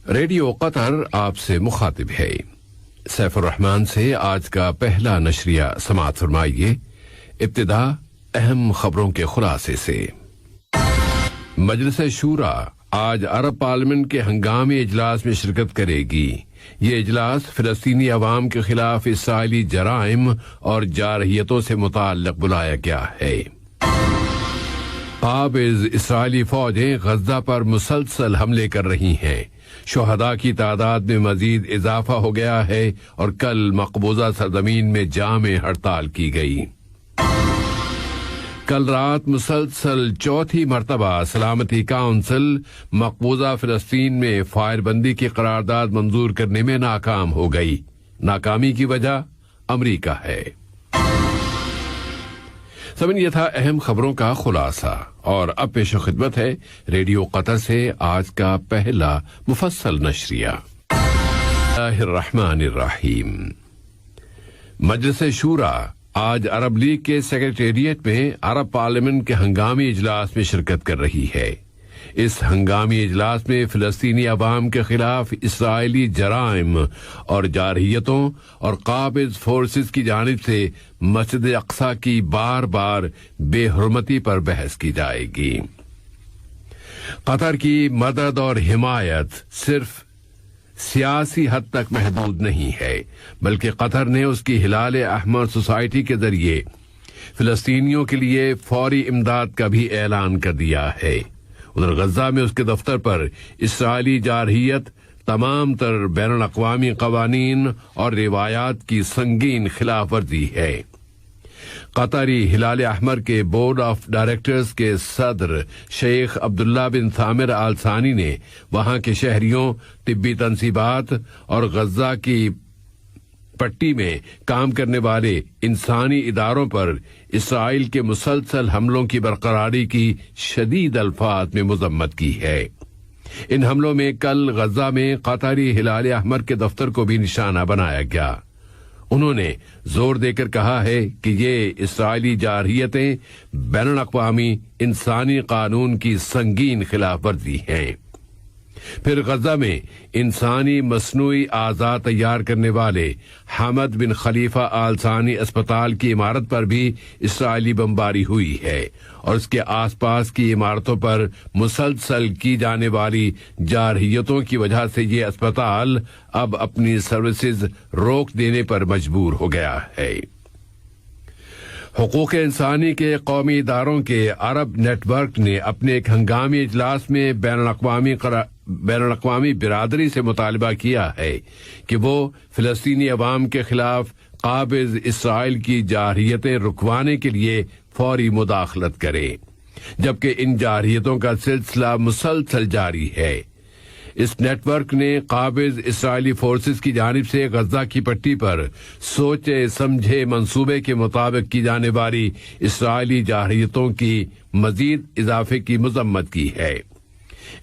Radio قطر آپ سے مخاطب ہے۔ سیف الرحمان سے آج کا پہلا نشریہ سماعت فرمائیے۔ ابتدا اہم خبروں کے خلاصے سے۔ مجلس شورا آج عرب پارلیمنٹ کے ہنگامی اجلاس میں شرکت کرے گی۔ یہ اجلاس فلسطینی عوام کے خلاف اسرائیلی جرائم اور جارحیتوں سے متعلق بلایا گیا ہے۔ قابض اسرائیلی فوجیں غزہ پر مسلسل حملے کر رہی ہیں۔ شہداء کی تعداد میں مزید اضافہ ہو گیا ہے اور کل مقبوضہ سرزمین میں جامع ہڑتال کی گئی۔ کل رات مسلسل چوتھی مرتبہ سلامتی کونسل مقبوضہ فلسطین میں فائر بندی کی قرارداد منظور کرنے میں ناکام ہو گئی۔ ناکامی کی وجہ امریکہ ہے۔ سمن یہ تھا اہم خبروں کا خلاصہ، اور اب پیش خدمت ہے ریڈیو قطر سے آج کا پہلا مفصل نشریہ۔ بسم اللہ الرحمن الرحیم۔ مجلس شورا آج عرب لیگ کے سیکریٹریٹ میں عرب پارلیمنٹ کے ہنگامی اجلاس میں شرکت کر رہی ہے۔ اس ہنگامی اجلاس میں فلسطینی عوام کے خلاف اسرائیلی جرائم اور جارحیتوں اور قابض فورسز کی جانب سے مسجد اقصی کی بار بار بے حرمتی پر بحث کی جائے گی۔ قطر کی مدد اور حمایت صرف سیاسی حد تک محدود نہیں ہے، بلکہ قطر نے اس کی ہلال احمر سوسائٹی کے ذریعے فلسطینیوں کے لیے فوری امداد کا بھی اعلان کر دیا ہے۔ ادھر غزہ میں اس کے دفتر پر اسرائیلی جارحیت، تمام تر بین الاقوامی قوانین اور روایات کی سنگین خلاف ورزی ہے۔ قطری ہلال احمر کے بورڈ آف ڈائریکٹرز کے صدر شیخ عبداللہ بن ثامر آل ثانی نے وہاں کے شہریوں، طبی تنصیبات اور غزہ کی پٹی میں کام کرنے والے انسانی اداروں پر اسرائیل کے مسلسل حملوں کی برقراری کی شدید الفاظ میں مذمت کی ہے۔ ان حملوں میں کل غزہ میں قطری ہلال احمر کے دفتر کو بھی نشانہ بنایا گیا۔ انہوں نے زور دے کر کہا ہے کہ یہ اسرائیلی جارحیتیں بین الاقوامی انسانی قانون کی سنگین خلاف ورزی ہیں۔ پھر غزہ میں انسانی مصنوعی اعضاء تیار کرنے والے حمد بن خلیفہ آل ثانی اسپتال کی عمارت پر بھی اسرائیلی بمباری ہوئی ہے، اور اس کے آس پاس کی عمارتوں پر مسلسل کی جانے والی جارحیتوں کی وجہ سے یہ اسپتال اب اپنی سروسز روک دینے پر مجبور ہو گیا ہے۔ حقوق انسانی کے قومی اداروں کے عرب نیٹ ورک نے اپنے ایک ہنگامی اجلاس میں بین الاقوامی برادری سے مطالبہ کیا ہے کہ وہ فلسطینی عوام کے خلاف قابض اسرائیل کی جارحیتیں رکوانے کے لیے فوری مداخلت کرے، جبکہ ان جارحیتوں کا سلسلہ مسلسل جاری ہے۔ اس نیٹ ورک نے قابض اسرائیلی فورسز کی جانب سے غزہ کی پٹی پر سوچے سمجھے منصوبے کے مطابق کی جانے والی اسرائیلی جارحیتوں کی مزید اضافے کی مذمت کی ہے۔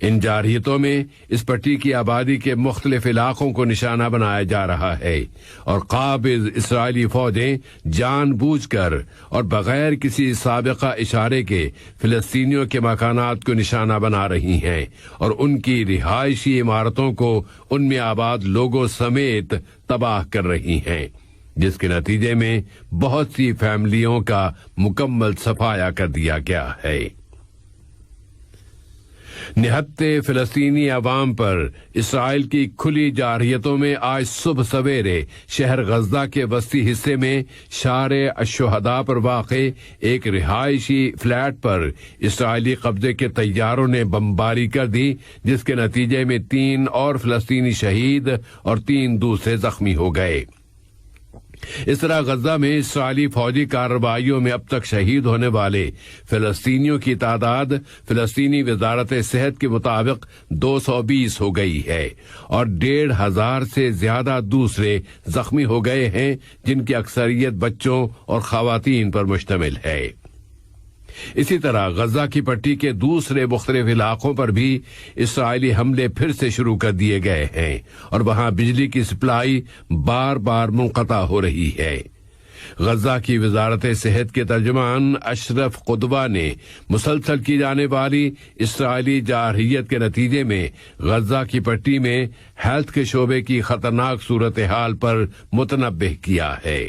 ان جارحیتوں میں اس پٹی کی آبادی کے مختلف علاقوں کو نشانہ بنایا جا رہا ہے، اور قابض اسرائیلی فوجیں جان بوجھ کر اور بغیر کسی سابقہ اشارے کے فلسطینیوں کے مکانات کو نشانہ بنا رہی ہیں، اور ان کی رہائشی عمارتوں کو ان میں آباد لوگوں سمیت تباہ کر رہی ہیں، جس کے نتیجے میں بہت سی فیملیوں کا مکمل صفایا کر دیا گیا ہے۔ نہتے فلسطینی عوام پر اسرائیل کی کھلی جارحیتوں میں آج صبح سویرے شہر غزہ کے وسطی حصے میں شارع الشہداء پر واقع ایک رہائشی فلیٹ پر اسرائیلی قبضے کے طیاروں نے بمباری کر دی، جس کے نتیجے میں 3 اور فلسطینی شہید اور 3 دوسرے زخمی ہو گئے۔ اس طرح غزہ میں اسرائیلی فوجی کارروائیوں میں اب تک شہید ہونے والے فلسطینیوں کی تعداد فلسطینی وزارت صحت کے مطابق 220 ہو گئی ہے، اور 1,500 سے زیادہ دوسرے زخمی ہو گئے ہیں، جن کی اکثریت بچوں اور خواتین پر مشتمل ہے۔ اسی طرح غزہ کی پٹی کے دوسرے مختلف علاقوں پر بھی اسرائیلی حملے پھر سے شروع کر دیے گئے ہیں، اور وہاں بجلی کی سپلائی بار بار منقطع ہو رہی ہے۔ غزہ کی وزارت صحت کے ترجمان اشرف قدوہ نے مسلسل کی جانے والی اسرائیلی جارحیت کے نتیجے میں غزہ کی پٹی میں ہیلتھ کے شعبے کی خطرناک صورتحال پر متنبہ کیا ہے۔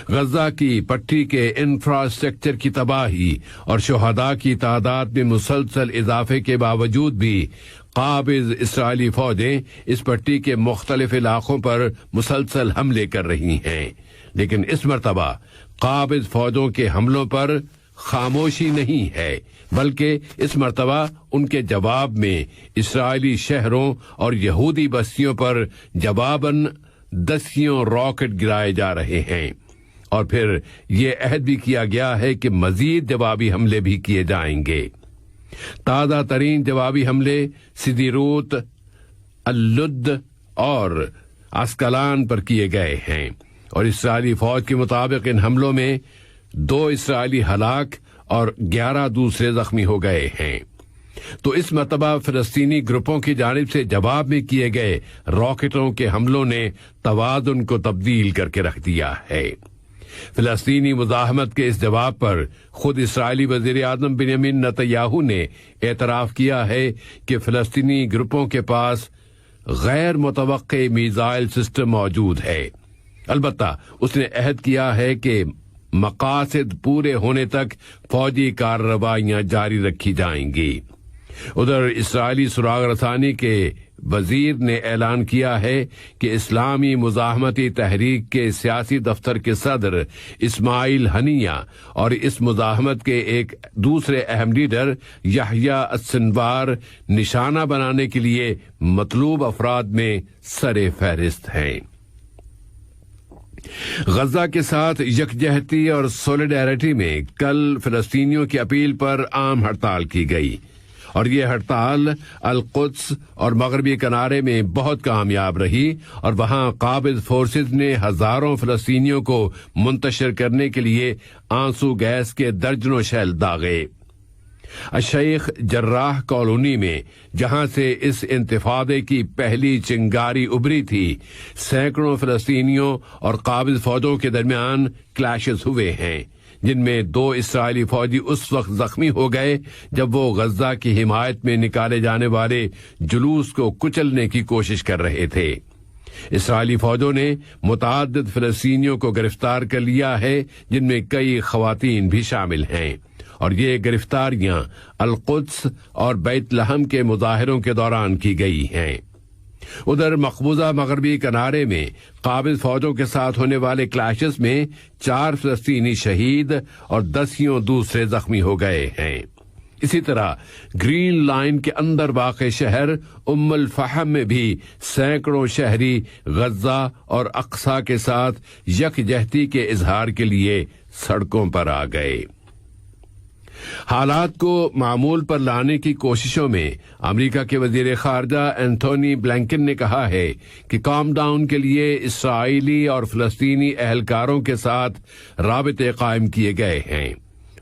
غزہ کی پٹی کے انفراسٹرکچر کی تباہی اور شہداء کی تعداد میں مسلسل اضافے کے باوجود بھی قابض اسرائیلی فوجیں اس پٹی کے مختلف علاقوں پر مسلسل حملے کر رہی ہیں، لیکن اس مرتبہ قابض فوجوں کے حملوں پر خاموشی نہیں ہے، بلکہ اس مرتبہ ان کے جواب میں اسرائیلی شہروں اور یہودی بستیوں پر جواباً دسیوں راکٹ گرائے جا رہے ہیں، اور پھر یہ عہد بھی کیا گیا ہے کہ مزید جوابی حملے بھی کیے جائیں گے۔ تازہ ترین جوابی حملے سدیروت، اللد اور اسکلان پر کیے گئے ہیں، اور اسرائیلی فوج کے مطابق ان حملوں میں 2 اسرائیلی ہلاک اور 11 دوسرے زخمی ہو گئے ہیں۔ تو اس مرتبہ فلسطینی گروپوں کی جانب سے جواب میں کیے گئے راکٹوں کے حملوں نے توازن کو تبدیل کر کے رکھ دیا ہے۔ فلسطینی مزاحمت کے اس جواب پر خود اسرائیلی وزیر اعظم بنیامین نتنیاہو نے اعتراف کیا ہے کہ فلسطینی گروپوں کے پاس غیر متوقع میزائل سسٹم موجود ہے۔ البتہ اس نے عہد کیا ہے کہ مقاصد پورے ہونے تک فوجی کارروائیاں جاری رکھی جائیں گی۔ ادھر اسرائیلی سراغ رسانی کے وزیر نے اعلان کیا ہے کہ اسلامی مزاحمتی تحریک کے سیاسی دفتر کے صدر اسماعیل ہنیہ اور اس مزاحمت کے ایک دوسرے اہم لیڈر یحییٰ السنوار نشانہ بنانے کے لیے مطلوب افراد میں سر فہرست ہیں۔ غزہ کے ساتھ یکجہتی اور سولیڈیرٹی میں کل فلسطینیوں کی اپیل پر عام ہڑتال کی گئی، اور یہ ہڑتال القدس اور مغربی کنارے میں بہت کامیاب رہی، اور وہاں قابض فورسز نے ہزاروں فلسطینیوں کو منتشر کرنے کے لیے آنسو گیس کے درجنوں شیل داغے۔ الشیخ جراح کالونی میں، جہاں سے اس انتفاضے کی پہلی چنگاری ابری تھی، سینکڑوں فلسطینیوں اور قابض فوجوں کے درمیان کلیشز ہوئے ہیں، جن میں 2 اسرائیلی فوجی اس وقت زخمی ہو گئے جب وہ غزہ کی حمایت میں نکالے جانے والے جلوس کو کچلنے کی کوشش کر رہے تھے۔ اسرائیلی فوجوں نے متعدد فلسطینیوں کو گرفتار کر لیا ہے، جن میں کئی خواتین بھی شامل ہیں، اور یہ گرفتاریاں القدس اور بیت لحم کے مظاہروں کے دوران کی گئی ہیں۔ ادھر مقبوضہ مغربی کنارے میں قابض فوجوں کے ساتھ ہونے والے کلیشز میں 4 فلسطینی شہید اور 10 دوسرے زخمی ہو گئے ہیں۔ اسی طرح گرین لائن کے اندر واقع شہر ام الفحم میں بھی سینکڑوں شہری غزہ اور اقصی کے ساتھ یکجہتی کے اظہار کے لیے سڑکوں پر آ گئے۔ حالات کو معمول پر لانے کی کوششوں میں امریکہ کے وزیر خارجہ اینتھونی بلنکن نے کہا ہے کہ کام ڈاؤن کے لیے اسرائیلی اور فلسطینی اہلکاروں کے ساتھ رابطے قائم کیے گئے ہیں۔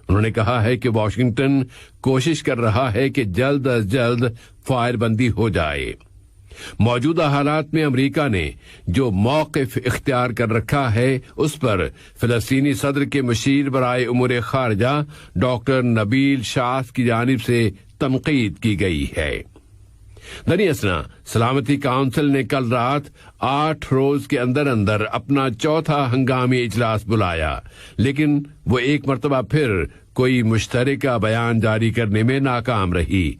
انہوں نے کہا ہے کہ واشنگٹن کوشش کر رہا ہے کہ جلد از جلد فائر بندی ہو جائے۔ موجودہ حالات میں امریکہ نے جو موقف اختیار کر رکھا ہے اس پر فلسطینی صدر کے مشیر برائے امور خارجہ ڈاکٹر نبیل شاس کی جانب سے تنقید کی گئی ہے۔ دریں اثنا سلامتی کونسل نے کل رات 8 روز کے اندر اندر اپنا 4تھا ہنگامی اجلاس بلایا، لیکن وہ ایک مرتبہ پھر کوئی مشترکہ بیان جاری کرنے میں ناکام رہی،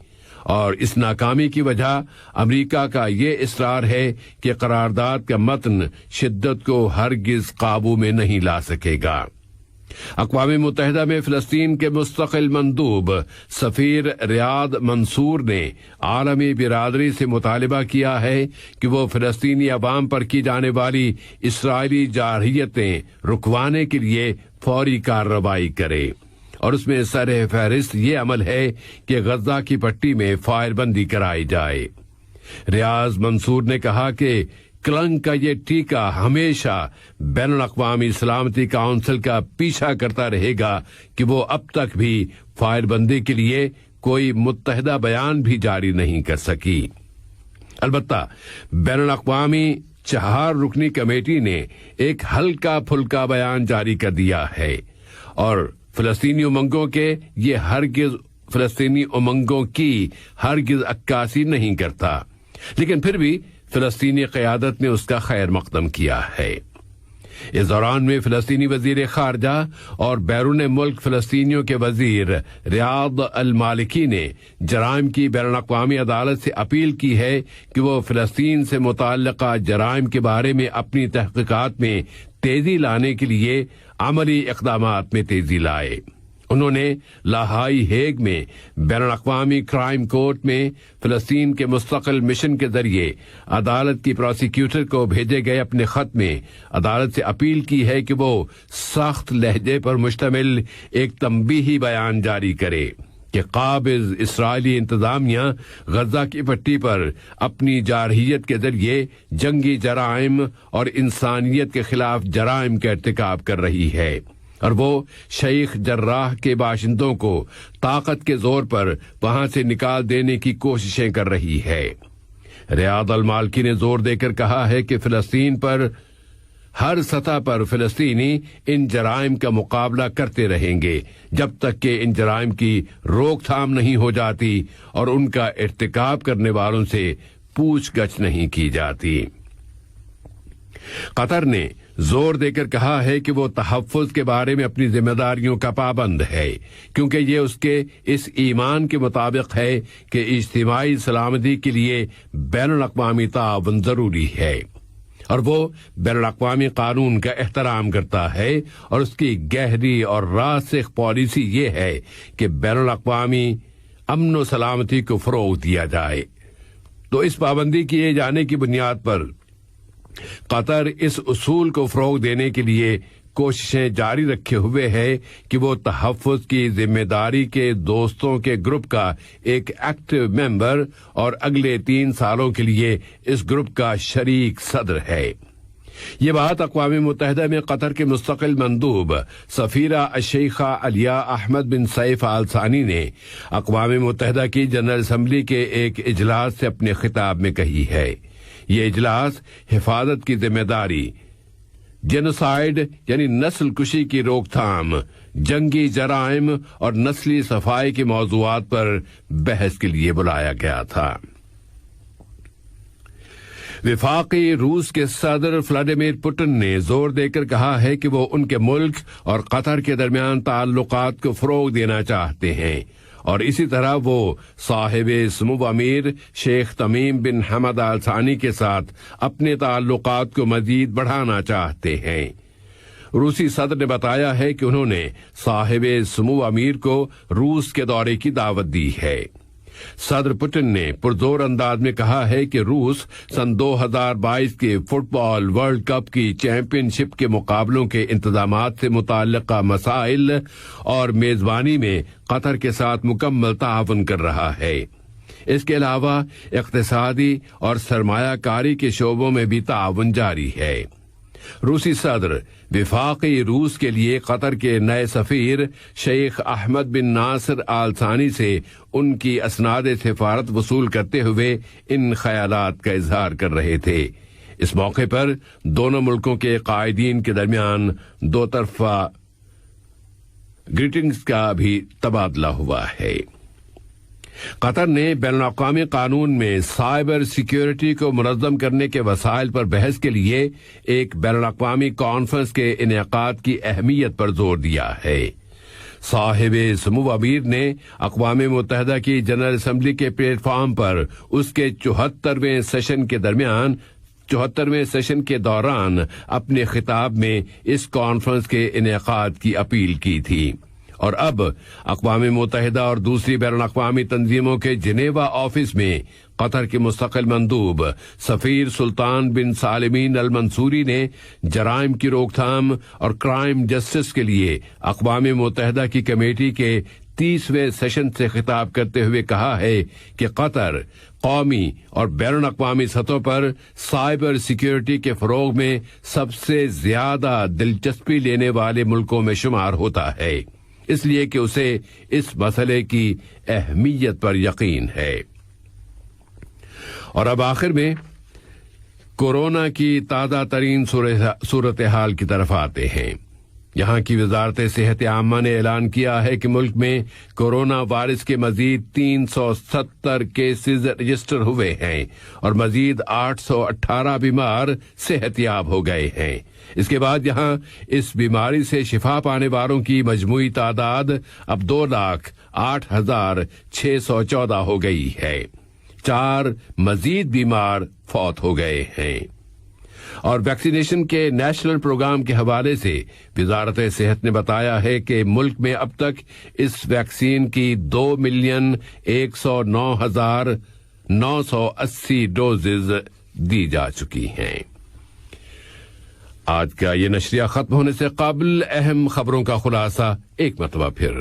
اور اس ناکامی کی وجہ امریکہ کا یہ اصرار ہے کہ قرارداد کا متن شدت کو ہرگز قابو میں نہیں لا سکے گا۔ اقوام متحدہ میں فلسطین کے مستقل مندوب سفیر ریاض منصور نے عالمی برادری سے مطالبہ کیا ہے کہ وہ فلسطینی عوام پر کی جانے والی اسرائیلی جارحیتیں رکوانے کے لیے فوری کارروائی کرے، اور اس میں سر فہرست یہ عمل ہے کہ غزہ کی پٹی میں فائر بندی کرائی جائے۔ ریاض منصور نے کہا کہ کلنگ کا یہ ٹیکہ ہمیشہ بین الاقوامی سلامتی کونسل کا پیچھا کرتا رہے گا کہ وہ اب تک بھی فائر بندی کے لیے کوئی متحدہ بیان بھی جاری نہیں کر سکی۔ البتہ بین الاقوامی 4 رکنی کمیٹی نے ایک ہلکا پھلکا بیان جاری کر دیا ہے اور فلسطینی امنگوں کی ہرگز عکاسی نہیں کرتا، لیکن پھر بھی فلسطینی قیادت نے اس کا خیر مقدم کیا ہے۔ اس دوران میں فلسطینی وزیر خارجہ اور بیرون ملک فلسطینیوں کے وزیر ریاض المالکی نے جرائم کی بین الاقوامی عدالت سے اپیل کی ہے کہ وہ فلسطین سے متعلقہ جرائم کے بارے میں اپنی تحقیقات میں تیزی لانے کے لیے عملی اقدامات میں تیزی لائے۔ انہوں نے لاہائی ہیگ میں بین الاقوامی کرائم کورٹ میں فلسطین کے مستقل مشن کے ذریعے عدالت کی پروسیکیوٹر کو بھیجے گئے اپنے خط میں عدالت سے اپیل کی ہے کہ وہ سخت لہجے پر مشتمل ایک تنبیہی بیان جاری کرے کہ قابض اسرائیلی انتظامیہ غزہ کی پٹی پر اپنی جارحیت کے ذریعے جنگی جرائم اور انسانیت کے خلاف جرائم کا ارتکاب کر رہی ہے اور وہ شیخ جراح کے باشندوں کو طاقت کے زور پر وہاں سے نکال دینے کی کوششیں کر رہی ہے۔ ریاض المالکی نے زور دے کر کہا ہے کہ فلسطین پر ہر سطح پر فلسطینی ان جرائم کا مقابلہ کرتے رہیں گے جب تک کہ ان جرائم کی روک تھام نہیں ہو جاتی اور ان کا ارتکاب کرنے والوں سے پوچھ گچھ نہیں کی جاتی۔ قطر نے زور دے کر کہا ہے کہ وہ تحفظ کے بارے میں اپنی ذمہ داریوں کا پابند ہے، کیونکہ یہ اس کے اس ایمان کے مطابق ہے کہ اجتماعی سلامتی کے لیے بین الاقوامی تعاون ضروری ہے اور وہ بین الاقوامی قانون کا احترام کرتا ہے اور اس کی گہری اور راسخ پالیسی یہ ہے کہ بین الاقوامی امن و سلامتی کو فروغ دیا جائے۔ تو اس پابندی کیے جانے کی بنیاد پر قطر اس اصول کو فروغ دینے کے لیے کوششیں جاری رکھے ہوئے ہے کہ وہ تحفظ کی ذمہ داری کے دوستوں کے گروپ کا ایک ایکٹیو ممبر اور اگلے 3 سالوں کے لیے اس گروپ کا شریک صدر ہے۔ یہ بات اقوام متحدہ میں قطر کے مستقل مندوب سفیرہ الشیخہ علیہ احمد بن سیف آل ثانی نے اقوام متحدہ کی جنرل اسمبلی کے ایک اجلاس سے اپنے خطاب میں کہی ہے۔ یہ اجلاس حفاظت کی ذمہ داری، جینوسائیڈ یعنی نسل کشی کی روک تھام، جنگی جرائم اور نسلی صفائی کے موضوعات پر بحث کے لیے بلایا گیا تھا۔ وفاقی روس کے صدر ولادیمیر پوٹن نے زور دے کر کہا ہے کہ وہ ان کے ملک اور قطر کے درمیان تعلقات کو فروغ دینا چاہتے ہیں اور اسی طرح وہ صاحب سمو امیر شیخ تمیم بن حمد آل ثانی کے ساتھ اپنے تعلقات کو مزید بڑھانا چاہتے ہیں۔ روسی صدر نے بتایا ہے کہ انہوں نے صاحب سمو امیر کو روس کے دورے کی دعوت دی ہے۔ صدر پوٹن نے پرزور انداز میں کہا ہے کہ روس سن 2022 کے فٹ بال ورلڈ کپ کی چیمپئن شپ کے مقابلوں کے انتظامات سے متعلقہ مسائل اور میزبانی میں قطر کے ساتھ مکمل تعاون کر رہا ہے۔ اس کے علاوہ اقتصادی اور سرمایہ کاری کے شعبوں میں بھی تعاون جاری ہے۔ روسی صدر وفاقی روس کے لیے قطر کے نئے سفیر شیخ احمد بن ناصر آل ثانی سے ان کی اسناد سفارت وصول کرتے ہوئے ان خیالات کا اظہار کر رہے تھے۔ اس موقع پر دونوں ملکوں کے قائدین کے درمیان 2 طرفہ گریٹنگز کا بھی تبادلہ ہوا ہے۔ قطر نے بین الاقوامی قانون میں سائبر سیکیورٹی کو منظم کرنے کے وسائل پر بحث کے لیے ایک بین الاقوامی کانفرنس کے انعقاد کی اہمیت پر زور دیا ہے۔ صاحب سمو امیر نے اقوام متحدہ کی جنرل اسمبلی کے پلیٹ فارم پر اس کے 74ویں سیشن کے دوران اپنے خطاب میں اس کانفرنس کے انعقاد کی اپیل کی تھی اور اب اقوام متحدہ اور دوسری بین الاقوامی تنظیموں کے جنیوا آفس میں قطر کے مستقل مندوب سفیر سلطان بن سالمین المنصوری نے جرائم کی روک تھام اور کرائم جسٹس کے لیے اقوام متحدہ کی کمیٹی کے 30ویں سیشن سے خطاب کرتے ہوئے کہا ہے کہ قطر قومی اور بین الاقوامی سطحوں پر سائبر سیکیورٹی کے فروغ میں سب سے زیادہ دلچسپی لینے والے ملکوں میں شمار ہوتا ہے، اس لیے کہ اسے اس مسئلے کی اہمیت پر یقین ہے۔ اور اب آخر میں کورونا کی تازہ ترین صورتحال کی طرف آتے ہیں۔ یہاں کی وزارت صحت عامہ نے اعلان کیا ہے کہ ملک میں کورونا وائرس کے مزید 370 کیسز رجسٹر ہوئے ہیں اور مزید 818 بیمار صحت یاب ہو گئے ہیں۔ اس کے بعد یہاں اس بیماری سے شفا پانے والوں کی مجموعی تعداد اب 2,08,614 ہو گئی ہے۔ 4 مزید بیمار فوت ہو گئے ہیں۔ اور ویکسینیشن کے نیشنل پروگرام کے حوالے سے وزارت صحت نے بتایا ہے کہ ملک میں اب تک اس ویکسین کی 2,109,980 ڈوزز دی جا چکی ہیں۔ آج کا یہ نشریہ ختم ہونے سے قبل اہم خبروں کا خلاصہ ایک مرتبہ پھر۔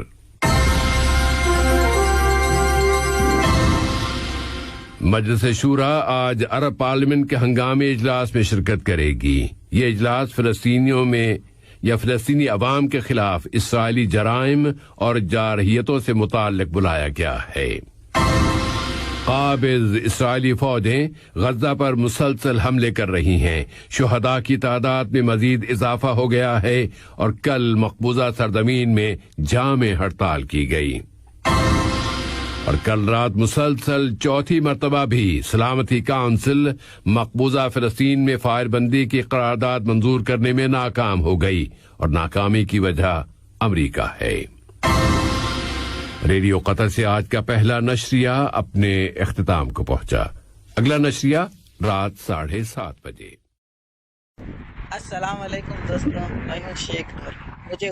مجلس شورا آج عرب پارلیمنٹ کے ہنگامی اجلاس میں شرکت کرے گی۔ یہ اجلاس فلسطینیوں میں یا فلسطینی عوام کے خلاف اسرائیلی جرائم اور جارحیتوں سے متعلق بلایا گیا ہے۔ قابض اسرائیلی فوجیں غزہ پر مسلسل حملے کر رہی ہیں۔ شہداء کی تعداد میں مزید اضافہ ہو گیا ہے اور کل مقبوضہ سرزمین میں جامع ہڑتال کی گئی۔ اور کل رات مسلسل چوتھی مرتبہ بھی سلامتی کونسل مقبوضہ فلسطین میں فائر بندی کی قرارداد منظور کرنے میں ناکام ہو گئی اور ناکامی کی وجہ امریکہ ہے۔ ریڈیو قطر سے آج کا پہلا نشریہ اپنے اختتام کو پہنچا۔ اگلا نشریہ رات 7:30 بجے۔ السلام علیکم دوستوں، میں ہوں شیخ نور۔ مجھے